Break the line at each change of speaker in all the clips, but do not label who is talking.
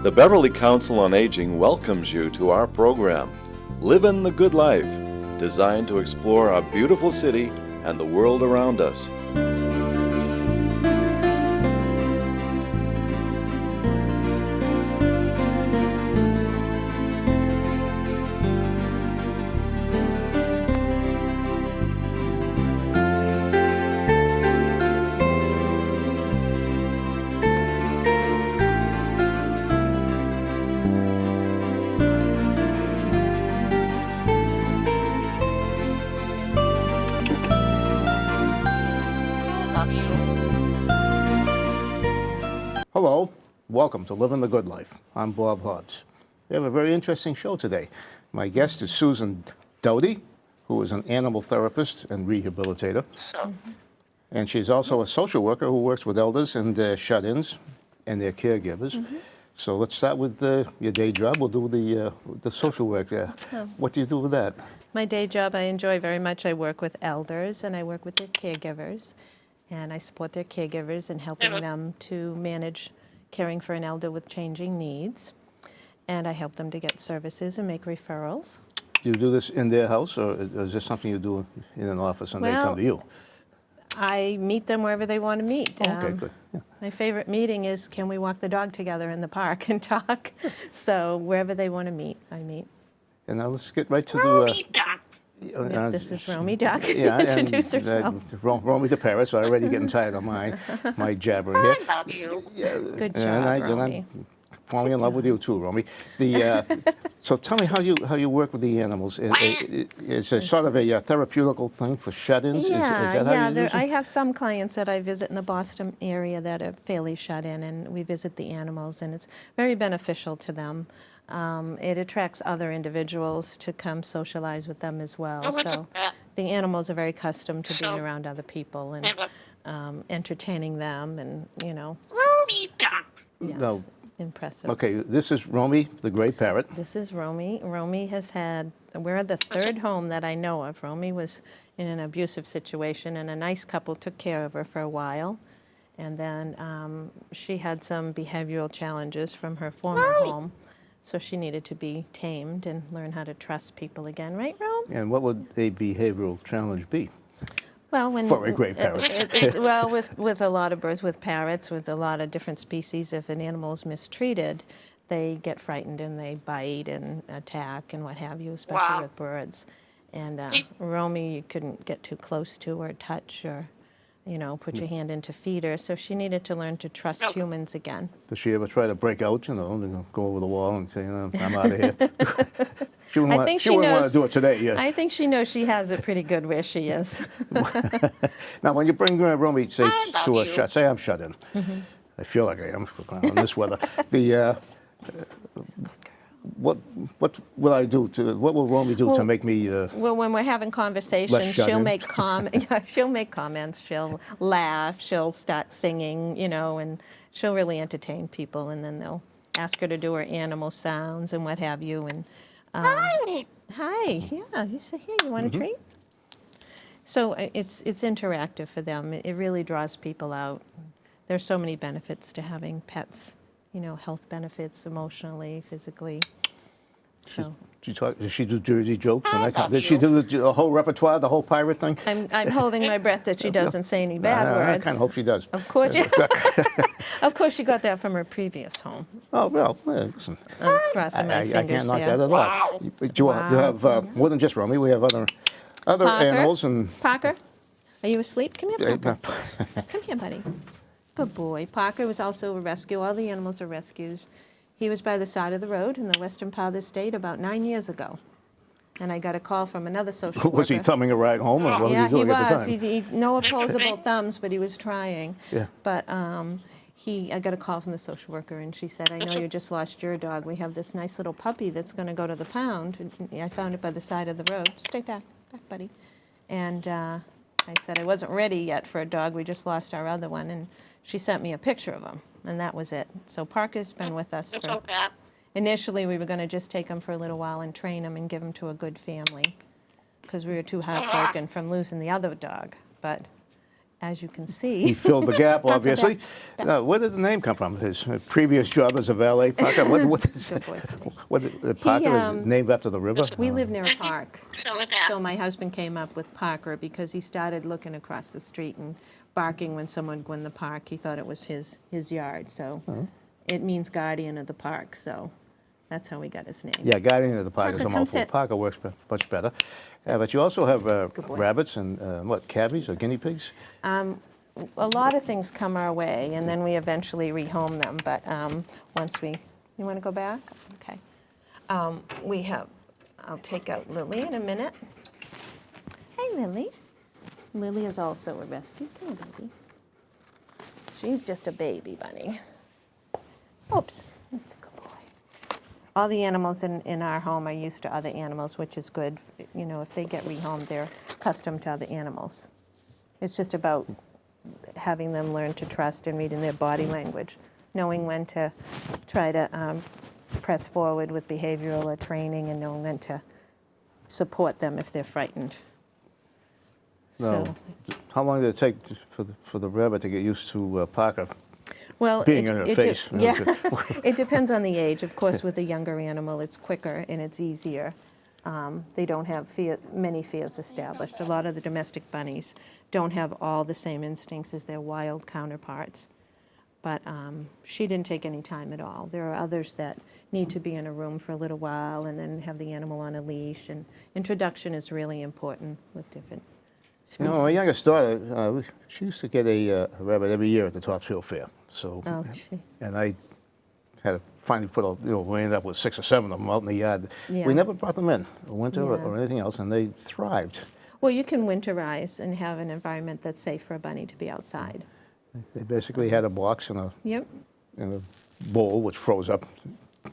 The Beverly Council on Aging welcomes you to our program, Livin' the Good Life, designed to explore our beautiful city and the world around us.
Hello, welcome to Livin' the Good Life. I'm Bob Hobbs. We have a very interesting show today. My guest is Susan Doughty, who is an animal therapist and rehabilitator. And she's also a social worker who works with elders and shut-ins and their caregivers. So let's start with your day job. We'll do the social work there. What do you do with that?
My day job I enjoy very much. I work with elders and I work with their caregivers. And I support their caregivers in helping them to manage caring for an elder with changing needs. And I help them to get services and make referrals.
Do you do this in their house, or is this something you do in an office and they come to you?
I meet them wherever they want to meet.
Okay, good. Yeah.
My favorite meeting is, can we walk the dog together in the park and talk? So wherever they want to meet, I meet.
And now let's get right to the...
Yep, this is Romy Duck.
Yeah,
Introduce herself.
Romy the parrot, so I'm already getting tired of my jabbering here.
I love you.
Yeah,
Good
and
job, Romy.
I'm falling in love with you too, Romy. So tell me how you work with the animals. It's a sort of a therapeutical thing for shut-ins?
Yeah,
is that how you use it?
I have some clients that I visit in the Boston area that are fairly shut in, and we visit the animals, and it's very beneficial to them. It attracts other individuals to come socialize with them as well. So the animals are very accustomed to being around other people and entertaining them, and
Romy Duck.
yes,
No.
impressive.
Okay, this is Romy, the gray parrot.
This is Romy. Romy has had, we're the third home that I know of. Romy was in an abusive situation, and a nice couple took care of her for a while. And then she had some behavioral challenges from her former home. So she needed to be tamed and learn how to trust people again, right, Rome?
And what would a behavioral challenge be?
Well,
for a gray parrot.
Well, with a lot of birds, with parrots, with a lot of different species, if an animal is mistreated, they get frightened and they bite and attack and what have you, especially with birds. And Romy, you couldn't get too close to or touch or, put your hand in to feed her. So she needed to learn to trust humans again.
Does she ever try to break out, and go over the wall and say, I'm out of here? She wouldn't want to do it today. Yeah.
I think she knows she has it pretty good where she is.
Now, when you bring Romy, say to a shut, say I'm shut in. I feel like I am in this weather. What will I do what will Romy do to make me?
Well, when we're having conversations, she'll make she'll make comments. She'll laugh. She'll start singing. And she'll really entertain people. And then they'll ask her to do her animal sounds and what have you. And
Hi.
hi, yeah. You say, hey, you want a treat? So it's interactive for them. It really draws people out. There's so many benefits to having pets. Health benefits, emotionally, physically. So
Does she do dirty jokes? Did she do the whole repertoire, the whole pirate thing?
I'm holding my breath that she doesn't say any bad words.
I kind of hope she does.
Of course, of course, she got that from her previous home.
Oh, well, listen.
I'm crossing my fingers
I can't knock
there.
that at all. You have more than just Romy. We have other
Parker?
animals. And
Parker, are you asleep? Come here, Parker. Come here, buddy. Good boy. Parker was also a rescue. All the animals are rescues. He was by the side of the road in the western part of the state about 9 years ago. And I got a call from another social worker.
Was he thumbing a rag home, or what was he doing at the time?
He no opposable thumbs, but he was trying.
Yeah.
But I got a call from the social worker, and she said, I know you just lost your dog. We have this nice little puppy that's going to go to the pound. And I found it by the side of the road. Stay back, buddy. And I said I wasn't ready yet for a dog. We just lost our other one. And she sent me a picture of him, and that was it. So Parker's been with us for... Initially, we were going to just take him for a little while and train him and give him to a good family because we were too heartbroken from losing the other dog. But as you can
He
see.
filled the gap,
Parker,
obviously.
back.
Where did the name come from? His previous job as a valet, Parker? What is
Good boy, Steve.
Parker is named after the river?
We live near a park.
So
So my husband came up with Parker because he started looking across the street and barking when someone would go in the park. He thought it was his yard, so it means guardian of the park, so that's how we got his name.
Yeah, guardian of the park is
Parker,
a
come
mouthful.
sit.
Parker works much better. But you also have
boy.
rabbits and, cabbies or guinea pigs?
A lot of things come our way, and then we eventually rehome them, but once we, you want to go back? Okay. I'll take out Lily in a minute. Hey, Lily. Lily is also a rescue. Come here, baby. She's just a baby bunny. Oops, that's a good boy. All the animals in our home are used to other animals, which is good. You know, if they get rehomed, they're accustomed to other animals. It's just about having them learn to trust and reading their body language, knowing when to try to press forward with behavioral or training, and knowing when to support them if they're frightened.
No.
So,
How long did it take for the rabbit to get used to Parker
well,
being in her face?
yeah, it depends on the age. Of course, with a younger animal, it's quicker and it's easier. They don't have many fears established. A lot of the domestic bunnies don't have all the same instincts as their wild counterparts. But she didn't take any time at all. There are others that need to be in a room for a little while and then have the animal on a leash. And introduction is really important with different
You know,
species.
my youngest daughter, she used to get a rabbit every year at the Topsfield Fair. So,
Oh, gee.
and I had to finally we ended up with 6 or 7 of them out in the yard.
Yeah.
We never brought them in, winter
Yeah.
or anything else, and they thrived.
Well, you can winterize and have an environment that's safe for a bunny to be outside.
They basically had a box and
Yep.
a bowl, which froze up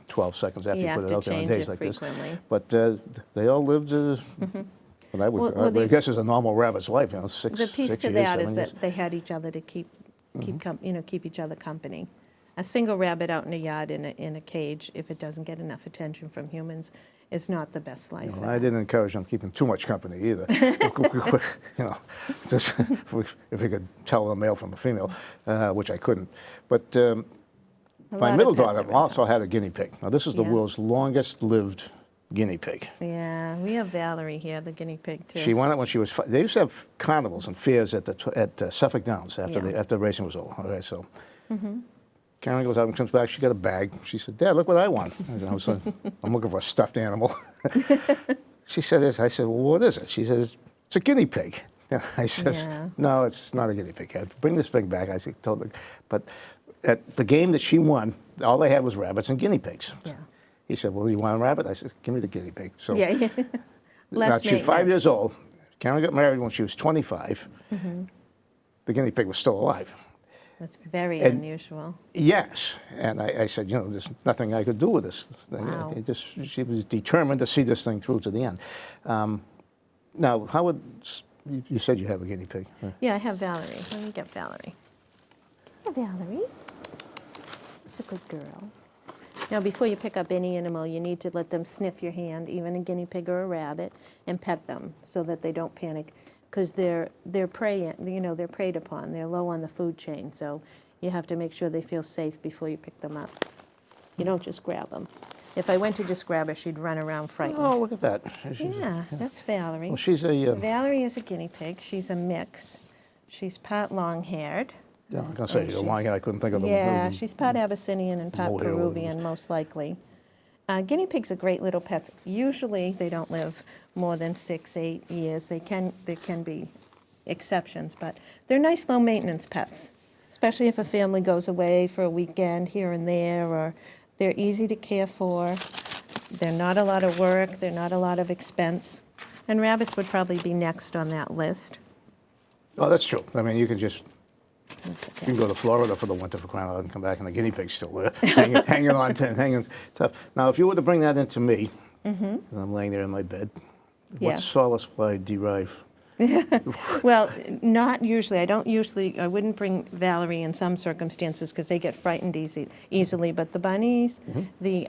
12 seconds after
You
you
have
put it
to
out there on
change
days
it
like this.
frequently.
But they all lived, what I would,
Well,
I guess is a normal rabbit's life, 6
The piece
6
to
years,
that
7
is
years.
that they had each other to keep each other company. A single rabbit out in a yard in a cage, if it doesn't get enough attention from humans, is not the best life.
Well, I didn't encourage them keeping too much company either. Just if we could tell a male from a female, which I couldn't. But
A
my
lot of
middle
pets
daughter
are
also
in-house.
had a guinea pig. Now, this is the
Yeah.
world's longest lived guinea pig.
Yeah, we have Valerie here, the guinea pig too.
She won it when she was. They used to have carnivals and fairs at Suffolk Downs after
Yeah.
after the racing was over. All right, so Karen goes out and comes back. She got a bag. She said, "Dad, look what I won." I'm looking for a stuffed animal. She said this. I said, "Well, what is it?" She says, "It's a guinea pig." I says,
Yeah.
"No, it's not a guinea pig. Bring this pig back." I said, "Told her." But at the game that she won, all they had was rabbits and guinea pigs.
Yeah.
He said, "Well, you want a rabbit?" I said, "Give me the guinea pig." So
Yeah, yeah.
now
Less
she's 5
maintenance.
years old. Karen got married when she was 25.
Mm-hmm.
The guinea pig was still alive.
That's very
And-
unusual.
Yes, and I said, there's nothing I could do with this thing.
Wow.
She was determined to see this thing through to the end. Now, how would you said you have a guinea pig?
Yeah, I have Valerie. Let me get Valerie. Hi, Valerie. It's a good girl. Now, before you pick up any animal, you need to let them sniff your hand, even a guinea pig or a rabbit, and pet them so that they don't panic, because they're prey. They're preyed upon. They're low on the food chain, so you have to make sure they feel safe before you pick them up. You don't just grab them. If I went to just grab her, she'd run around frightened.
Oh, look at that.
Yeah, that's Valerie.
Well, she's a.
Valerie is a guinea pig. She's a mix. She's part long-haired.
Yeah, I'm gonna say
and
she's a long. I couldn't think of the.
Yeah, she's part Abyssinian and part
mohair, whatever it is.
Peruvian, most likely. Guinea pigs are great little pets. Usually, they don't live more than 6, 8 years. There can be exceptions, but they're nice, low-maintenance pets, especially if a family goes away for a weekend here and there, or they're easy to care for. They're not a lot of work. They're not a lot of expense. And rabbits would probably be next on that list.
Oh, that's true. I mean, you can go to Florida for the winter for crying out loud and come back, and the guinea pig's still there, hanging tough. Now, if you were to bring that into me, because I'm laying there in my bed,
Yeah.
what solace will I derive?
Well, not usually. I wouldn't bring Valerie in some circumstances because they get frightened easily. But the bunnies, the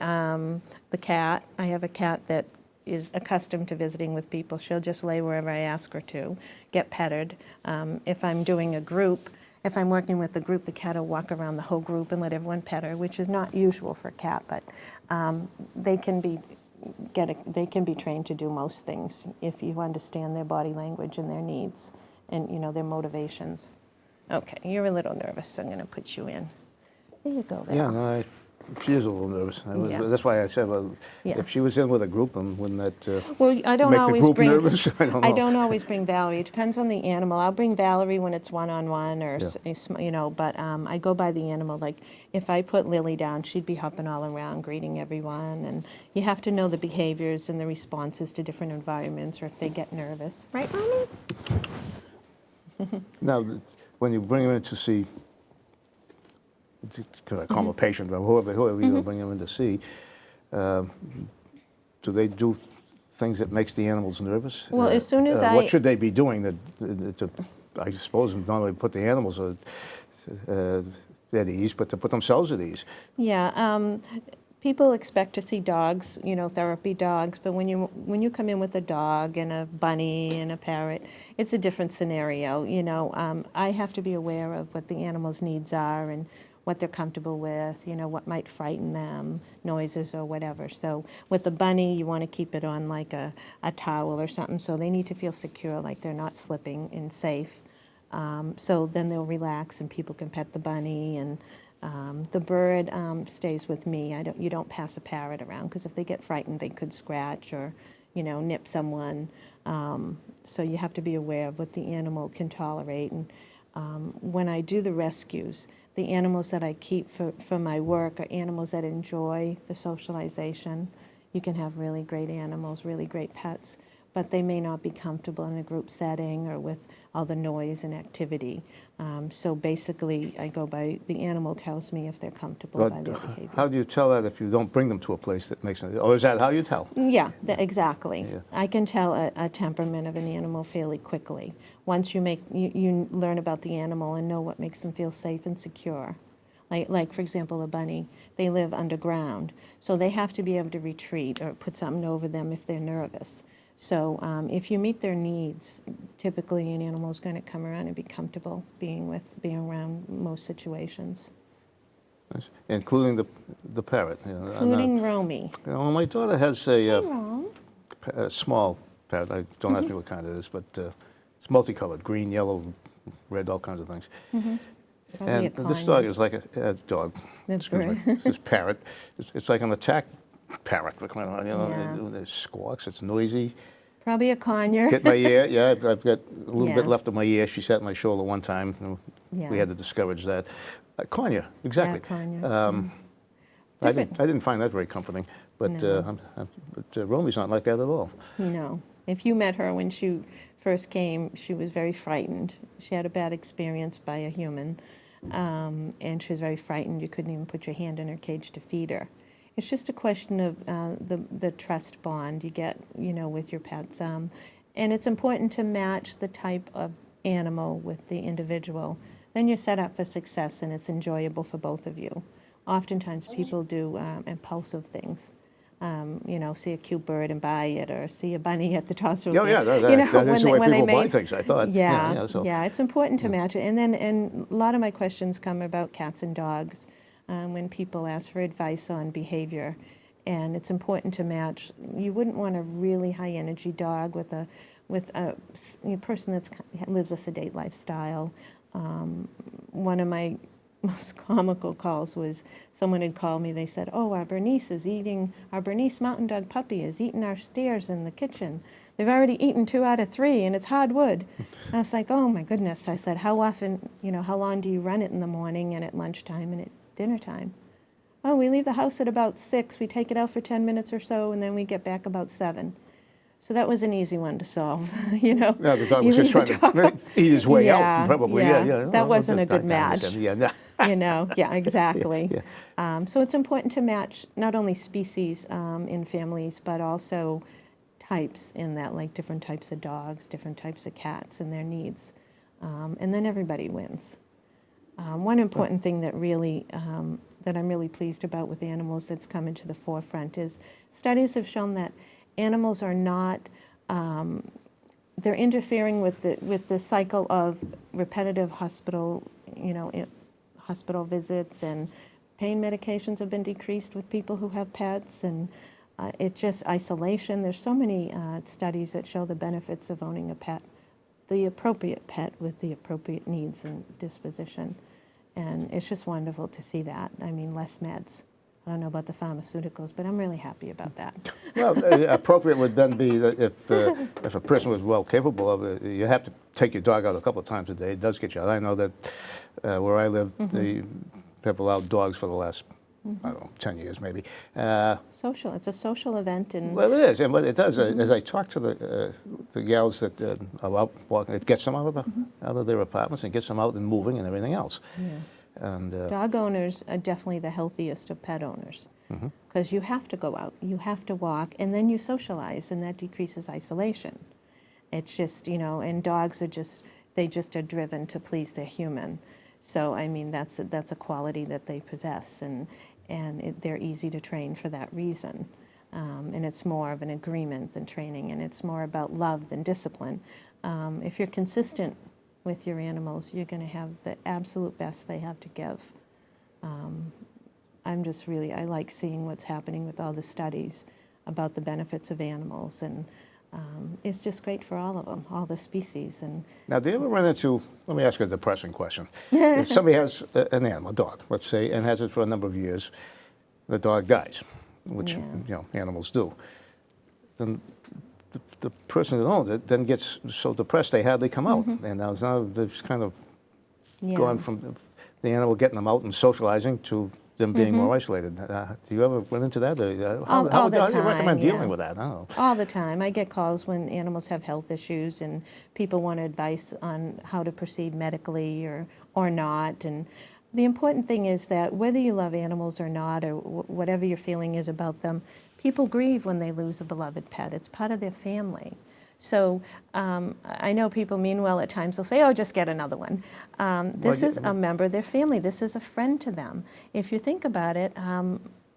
cat, I have a cat that is accustomed to visiting with people. She'll just lay wherever I ask her to, get petted. If I'm doing a group, if I'm working with a group, the cat will walk around the whole group and let everyone pet her, which is not usual for a cat, but they can be trained to do most things if you understand their body language and their needs and, you know, their motivations. Okay, you're a little nervous, so I'm going to put you in. There you go, Val.
Yeah, no, she is a little nervous.
Yeah.
That's why I said, well,
Yeah.
if she was in with a group, wouldn't that
Well, I don't
make the
always
group
bring.
nervous? I don't know.
I don't always bring Valerie. It depends on the animal. I'll bring Valerie when it's one-on-one or
Yeah.
you know. But I go by the animal. Like if I put Lily down, she'd be hopping all around, greeting everyone. And you have to know the behaviors and the responses to different environments, or if they get nervous. Right, Mommy?
Now, when you bring them in to see, because I call them a patient, but whoever you bring them in to see, do they do things that makes the animals nervous?
Well, as soon as
what should they be doing to, I suppose, not only put the animals at ease, but to put themselves at ease?
Yeah. People expect to see dogs, you know, therapy dogs, but when you come in with a dog and a bunny and a parrot, it's a different scenario. You know, I have to be aware of what the animal's needs are and what they're comfortable with, you know, what might frighten them, noises or whatever. So with the bunny, you want to keep it on like a towel or something, so they need to feel secure, like they're not slipping and safe. So then they'll relax and people can pet the bunny. And the bird stays with me. You don't pass a parrot around, because if they get frightened, they could scratch or, you know, nip someone. So you have to be aware of what the animal can tolerate. And when I do the rescues, the animals that I keep for my work are animals that enjoy the socialization. You can have really great animals, really great pets, but they may not be comfortable in a group setting or with all the noise and activity. So basically, I go by the animal tells me if they're comfortable by their behavior.
How do you tell that if you don't bring them to a place that makes sense? Or is that how you tell?
Yeah, exactly.
Yeah.
I can tell a temperament of an animal fairly quickly. Once you learn about the animal and know what makes them feel safe and secure. Like for example, a bunny, they live underground, so they have to be able to retreat or put something over them if they're nervous. So if you meet their needs, typically an animal is going to come around and be comfortable being around most situations.
Yes. Including the parrot. You know,
Including Romy.
You know, my daughter has
Rom.
a small parrot. Don't ask me what kind it is, but it's multicolored: green, yellow, red, all kinds of things.
Probably
And this dog is like a dog.
The
Excuse me.
bird.
This parrot. It's like an attack parrot. You know,
Yeah.
it squawks. It's noisy.
Probably a conure.
Hit my ear. Yeah, I've got a little
Yeah.
bit left of my ear. She sat on my shoulder one time. And
Yeah.
we had to discourage that. Conure, exactly.
conure.
I
Different.
didn't find that very comforting. But,
No.
but Romy's not like that at all.
No. If you met her when she first came, she was very frightened. She had a bad experience by a human, and she was very frightened. You couldn't even put your hand in her cage to feed her. It's just a question of the trust bond you get, you know, with your pets. And it's important to match the type of animal with the individual. Then you're set up for success, and it's enjoyable for both of you. Oftentimes people do impulsive things. You know, see a cute bird and buy it, or see a bunny at the toss room.
Yeah, yeah,
you know,
that is the way
when they
people buy
made-
things, I thought.
Yeah,
so-
yeah, it's important to match it. And a lot of my questions come about cats and dogs when people ask for advice on behavior. And it's important to match. You wouldn't want a really high energy dog with a person that lives a sedate lifestyle. One of my most comical calls was someone had called me. They said, "Oh, our Bernese Mountain Dog puppy is eating our stairs in the kitchen. They've already eaten 2 out of 3, and it's hardwood." And I was like, "Oh my goodness!" I said, "How often? You know, how long do you run it in the morning and at lunchtime and at dinner time?" "Oh, we leave the house at about 6. We take it out for 10 minutes or so, and then we get back about 7. So that was an easy one to solve, you know.
Yeah, the dog
You
was just
leave
trying
the
to
dog-
eat his way
Yeah,
out, probably.
yeah.
Yeah.
That wasn't a good
I
match.
understand. Yeah, no.
You know, yeah, exactly.
Yeah.
So it's important to match not only species in families, but also types in that, like different types of dogs, different types of cats and their needs. And then everybody wins. One important thing that really, that I'm really pleased about with animals that's come into the forefront is studies have shown that animals are not, they're interfering with the cycle of repetitive hospital, hospital visits, and pain medications have been decreased with people who have pets, and it's just isolation. There's so many studies that show the benefits of owning a pet, the appropriate pet with the appropriate needs and disposition. And it's just wonderful to see that. I mean, less meds. I don't know about the pharmaceuticals, but I'm really happy about that.
Well, appropriate would then be that if a person was well capable of it, you have to take your dog out a couple of times a day. It does get you out. I know that where I live, they have allowed dogs for the last, I don't know, 10 years maybe.
Social. It's a social event. And
Well, it is, and what it does, as I talk to the gals that are out walking, it gets them out of their apartments and gets them out and moving and everything else.
yeah.
And
Dog owners are definitely the healthiest of pet owners because you have to go out, you have to walk, and then you socialize, and that decreases isolation. It's just, and dogs are they just are driven to please their human. So, I mean, that's a quality that they possess, and they're easy to train for that reason. And it's more of an agreement than training, and it's more about love than discipline. If you're consistent with your animals, you're going to have the absolute best they have to give. I like seeing what's happening with all the studies about the benefits of animals, and it's just great for all of them, all the species. And
now, do you ever run into, let me ask you a depressing question. If somebody has an animal, a dog, let's say, and has it for a number of years, the dog dies, which, animals do, then the person that owns it then gets so depressed they hardly come out. And now they've kind of gone from the animal getting them out and socializing to them being more isolated. Do you ever run into that? How do you recommend dealing with that? I don't know.
All the time. I get calls when animals have health issues and people want advice on how to proceed medically or not. And the important thing is that whether you love animals or not, or whatever your feeling is about them, people grieve when they lose a beloved pet. It's part of their family. So I know people mean well at times. They'll say, oh, just get another one. This is a member of their family. This is a friend to them. If you think about it,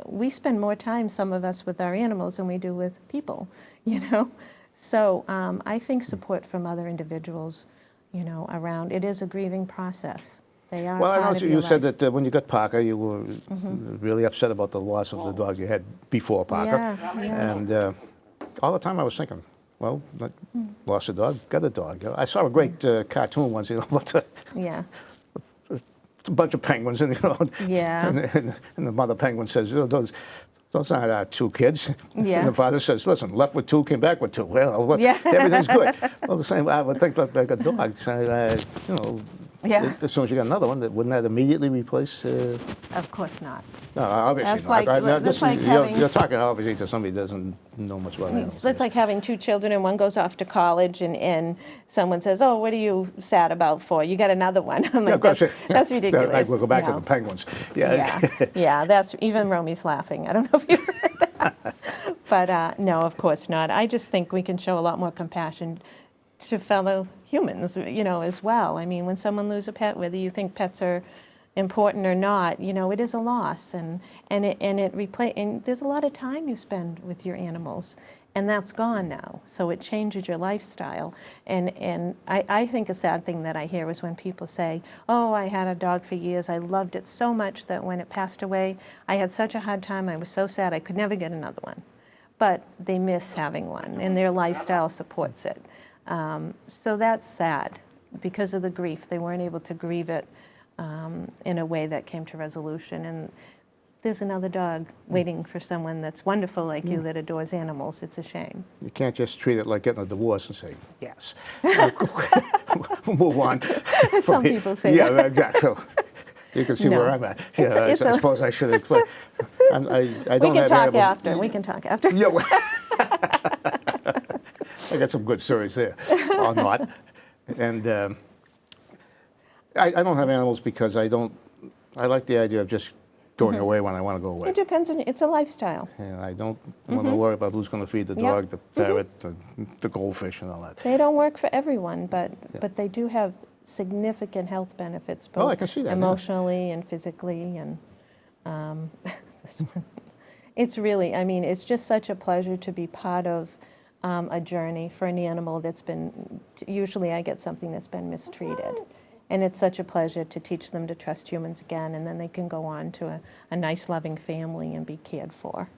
we spend more time, some of us, with our animals than we do with people, So I think support from other individuals, around, it is a grieving process. They are
Well, I
part
know
of
you
your
said
life.
that when you got Parker, you were really upset about the loss of the dog you had before Parker.
Yeah.
And all the time I was thinking, well, lost a dog, got a dog. I saw a great cartoon once, about
Yeah.
a bunch of penguins, and
Yeah.
and the mother penguin says, those aren't our two kids.
Yeah.
And the father says, listen, left with two, came back with two. Well,
Yeah.
everything's good. Well, the same, I would think like a dog. So,
Yeah.
as soon as you got another one, wouldn't that immediately replace?
Of course not.
No, obviously
That's
not.
like- that's like having-
you're talking obviously to somebody who doesn't know much about animals.
It's like having two children and one goes off to college and someone says, oh, what are you sad about for? You got another one. I'm
Yeah,
like,
of course.
that's ridiculous.
We'll go back to
No.
the penguins.
Yeah, that's, even Romy's laughing. I don't know if you heard that. But no, of course not. I just think we can show a lot more compassion to fellow humans, as well. I mean, when someone loses a pet, whether you think pets are important or not, it is a loss, and there's a lot of time you spend with your animals, and that's gone now. So it changes your lifestyle. And I think a sad thing that I hear is when people say, oh, I had a dog for years, I loved it so much that when it passed away, I had such a hard time, I was so sad, I could never get another one. But they miss having one, and their lifestyle supports it. So that's sad because of the grief. They weren't able to grieve it in a way that came to resolution. And there's another dog waiting for someone that's wonderful like you that adores animals. It's a shame.
You can't just treat it like getting a divorce and say, yes. Move on.
Some people say
Yeah,
that.
exactly. You can see
No.
where I'm at.
It's
I
a-
suppose I should explain. I
We
don't
can
have
talk
animals.
after. We can talk after.
Yeah, well, I got some good stories there, or not. And I don't have animals because I like the idea of just going away when I want to go away.
It depends on, it's a lifestyle.
And I don't want to worry about who's going to feed the dog, the parrot, the goldfish, and all that.
They don't work for everyone, but they do have significant health benefits, both
Oh, I can see that, yeah.
emotionally and physically, and this one. It's really, I mean, it's just such a pleasure to be part of a journey for an animal that's been, usually I get something that's been mistreated. And it's such a pleasure to teach them to trust humans again, and then they can go on to a nice, loving family and be cared for.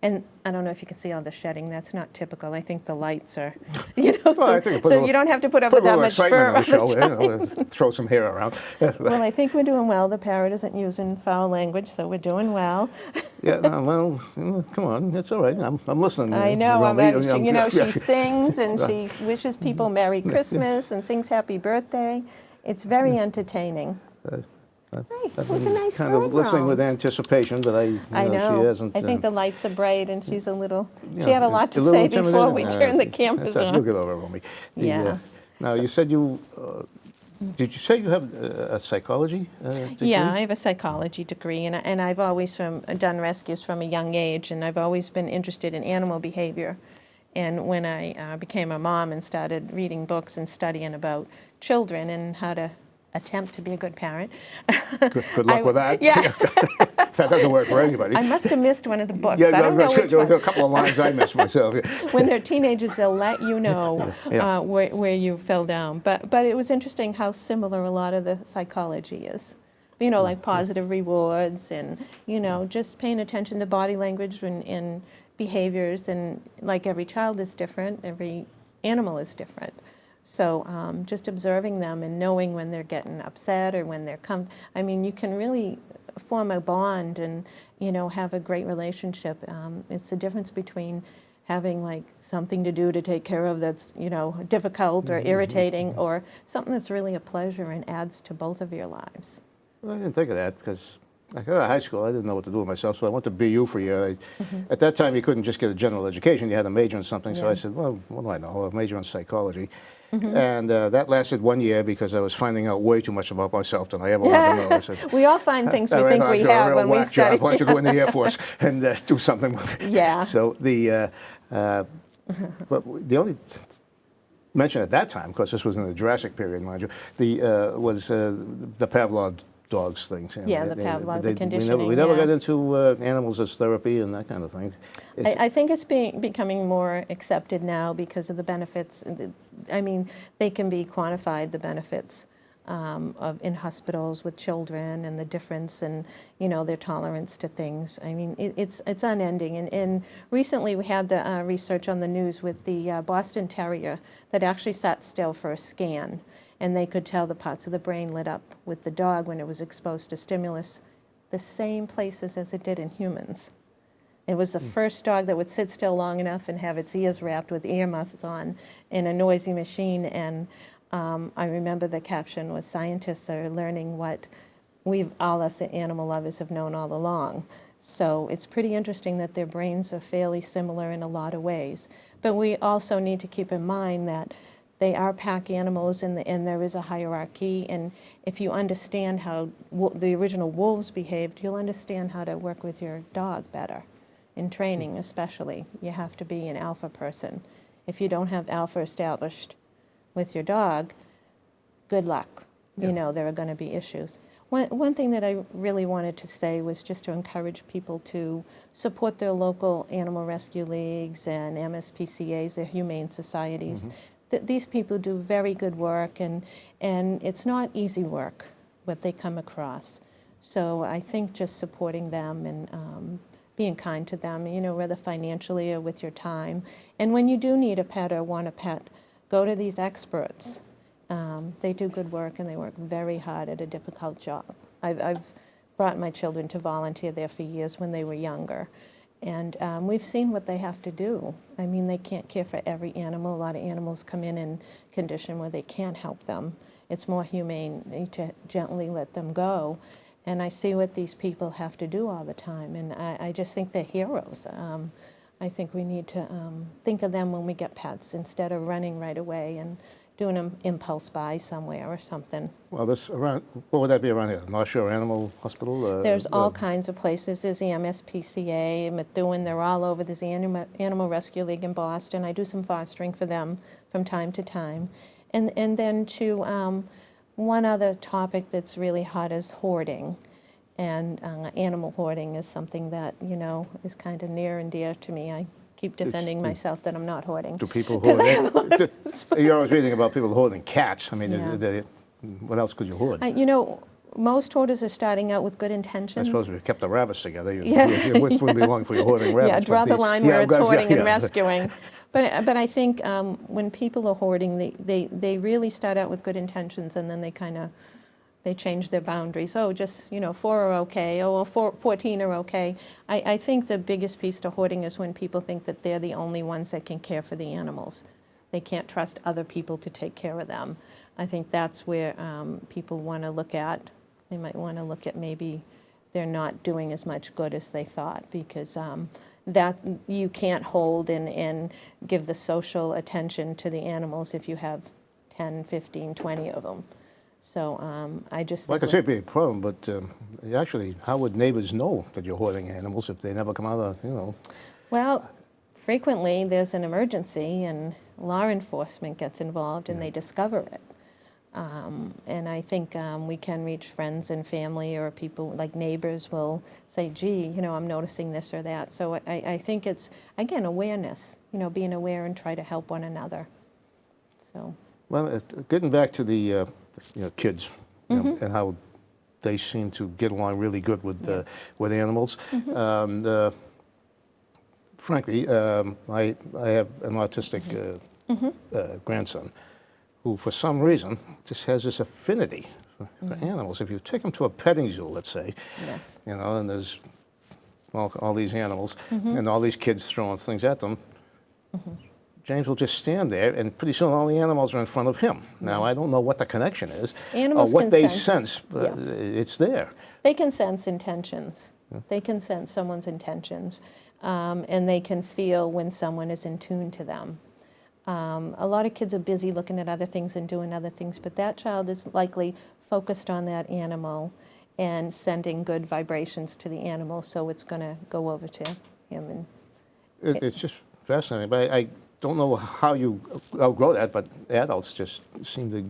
And I don't know if you can see all the shedding. That's not typical. I think the lights are,
Well, I think
so you don't have to put up
put
with
a
that
little
much fur
excitement
all
on
the
the show,
time.
you know, throw some hair around.
Well, I think we're doing well. The parrot isn't using foul language, so we're doing well.
Yeah, no, well, come on, it's all right. I'm listening.
I know.
Romy.
She sings and she wishes people Merry Christmas and sings Happy Birthday. It's very entertaining. Hey, it was a nice
Kind of listening with anticipation, but
I know.
she hasn't.
I think the lights are bright and she's a little.
yeah,
She had a lot to
little
say before
intimidated.
we
Yeah,
turned the
that's
cameras
all right. We'll
on.
get over it, Romy.
Yeah.
Now, you said you. Did you say you have a psychology degree?
Yeah, I have a psychology degree, and I've always done rescues from a young age, and I've always been interested in animal behavior. And when I became a mom and started reading books and studying about children and how to attempt to be a good parent.
Good luck with that.
Yeah.
That doesn't work for anybody.
I must have missed one of the books.
Yeah,
I don't know which
there was
one.
a couple of lines I missed myself.
When they're teenagers, they'll let you know
Yeah.
where you fell down. But it was interesting how similar a lot of the psychology is. You know, like positive rewards and, just paying attention to body language and behaviors. And like every child is different, every animal is different. So just observing them and knowing when they're getting upset or when they're you can really form a bond and, have a great relationship. It's the difference between having like something to do to take care of that's, difficult or irritating or something that's really a pleasure and adds to both of your lives.
Well, I didn't think of that because I got out of high school. I didn't know what to do with myself, so I went to BU for a year. At that time, you couldn't just get a general education. You had to major in something. So
Yeah.
I said, well, what do I know? I'll major in psychology. And that lasted 1 year because I was finding out way too much about myself than I ever wanted to know. I said,
We all find things we
"All right,
think
I'll
we
do a
have
real
when we
whack job.
study.
Why don't you go in the Air Force and do something with it?"
Yeah.
So but the only mention at that time, because this was in the Jurassic period, mind you, was the Pavlov dogs things.
Yeah, the Pavlov, the conditioning,
We never
yeah.
got into animals as therapy and that kind of thing.
I think it's becoming more accepted now because of the benefits. They can be quantified, the benefits in hospitals with children and the difference and, their tolerance to things. It's unending. And recently we had the research on the news with the Boston Terrier that actually sat still for a scan. And they could tell the parts of the brain lit up with the dog when it was exposed to stimulus, the same places as it did in humans. It was the first dog that would sit still long enough and have its ears wrapped with earmuffs on in a noisy machine. And I remember the caption was, "Scientists are learning what all us animal lovers have known all along." So it's pretty interesting that their brains are fairly similar in a lot of ways. But we also need to keep in mind that they are pack animals, and there is a hierarchy. And if you understand how the original wolves behaved, you'll understand how to work with your dog better. In training, especially, you have to be an alpha person. If you don't have alpha established with your dog, good luck.
Yeah.
There are going to be issues. One thing that I really wanted to say was just to encourage people to support their local animal rescue leagues and MSPCAs, their humane societies. These people do very good work, and it's not easy work, what they come across. So I think just supporting them and being kind to them, whether financially or with your time. And when you do need a pet or want a pet, go to these experts. They do good work, and they work very hard at a difficult job. I've brought my children to volunteer there for years when they were younger. And we've seen what they have to do. They can't care for every animal. A lot of animals come in condition where they can't help them. It's more humane to gently let them go. And I see what these people have to do all the time. And I just think they're heroes. I think we need to think of them when we get pets instead of running right away and doing an impulse buy somewhere or something.
Well, what would that be around here? North Shore Animal Hospital?
There's all kinds of places. There's the MSPCA, Methuen, they're all over. There's the Animal Rescue League in Boston. I do some fostering for them from time to time. And then to one other topic that's really hot is hoarding. And animal hoarding is something that, you know, is kind of near and dear to me. I keep defending myself that I'm not hoarding.
Do people hoard? You're always reading about people hoarding cats. I mean,
Yeah.
what else could you hoard?
You know, most hoarders are starting out with good
I
intentions.
suppose if you kept the rabbits together,
Yeah.
it wouldn't be long for you hoarding rabbits.
Yeah,
but
draw the line where it's hoarding and
yeah.
rescuing. But I think when people are hoarding, they really start out with good intentions, and then they change their boundaries. Oh, just, you know, 4 are okay. Oh, well, 14 are okay. I think the biggest piece to hoarding is when people think that they're the only ones that can care for the animals. They can't trust other people to take care of them. I think that's where people want to look at. They might want to look at maybe they're not doing as much good as they thought, because that you can't hold and give the social attention to the animals if you have 10, 15, 20 of them. So I just
Like I
think
say, it'd be a problem, but actually, how would neighbors know that you're hoarding animals if they never come out of, you know?
well, frequently there's an emergency and law enforcement gets involved and they discover it. And I think we can reach friends and family, or people like neighbors will say, gee, you know, I'm noticing this or that. So I think it's, again, awareness, you know, being aware and try to help one another. So.
Well, getting back to the you know, kids, you know, and how they seem to get along really good with animals. Frankly, I have an autistic grandson who, for some reason, just has this affinity for animals. If you take him to a petting zoo, let's say,
Yes.
you know, and there's all these animals, and all these kids throwing things at them, James will just stand there, and pretty soon all the animals are in front of him. Now, I don't know what the connection is,
Animals
or what
can
they
sense.
sense, but it's there.
They can sense intentions. They can sense someone's intentions, and they can feel when someone is in tune to them. A lot of kids are busy looking at other things and doing other things, but that child is likely focused on that animal and sending good vibrations to the animal, so it's going to go over to him. And
It's just fascinating, but I don't know how you outgrow that, but adults just seem to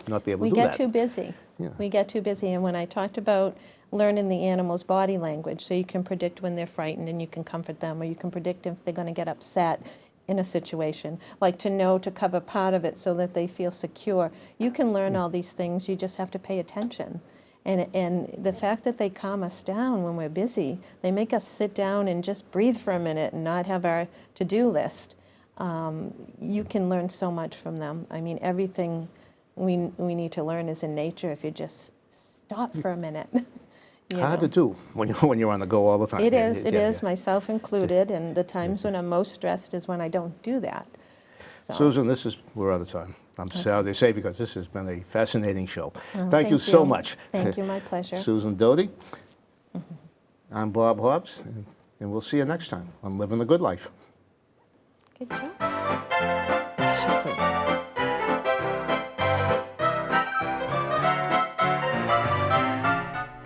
not be able to do that.
we get too busy.
Yeah.
We get too busy, and when I talked about learning the animal's body language, so you can predict when they're frightened and you can comfort them, or you can predict if they're going to get upset in a situation, like to know to cover part of it so that they feel secure. You can learn all these things, you just have to pay attention. And the fact that they calm us down when we're busy, they make us sit down and just breathe for a minute and not have our to-do list. You can learn so much from them. I mean, everything we need to learn is in nature if you just stop for a minute. you
Hard
know.
to do when you're on the go all the time.
It
Yeah,
is,
yeah, yeah.
myself included, and the times when I'm most stressed is when I don't do that. So.
Susan, we're out of time. I'm sad to say, because this has been a fascinating show.
Well,
Thank you so much.
Thank you, my pleasure.
Susan Doughty. I'm Bob Hobbs, and we'll see you next time on Living the Good Life.
Good job. She's so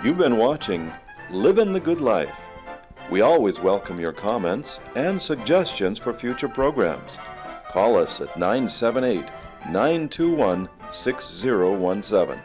You've been watching Livin' the Good Life. We always welcome your comments and suggestions for future programs. Call us at 978-921-6017.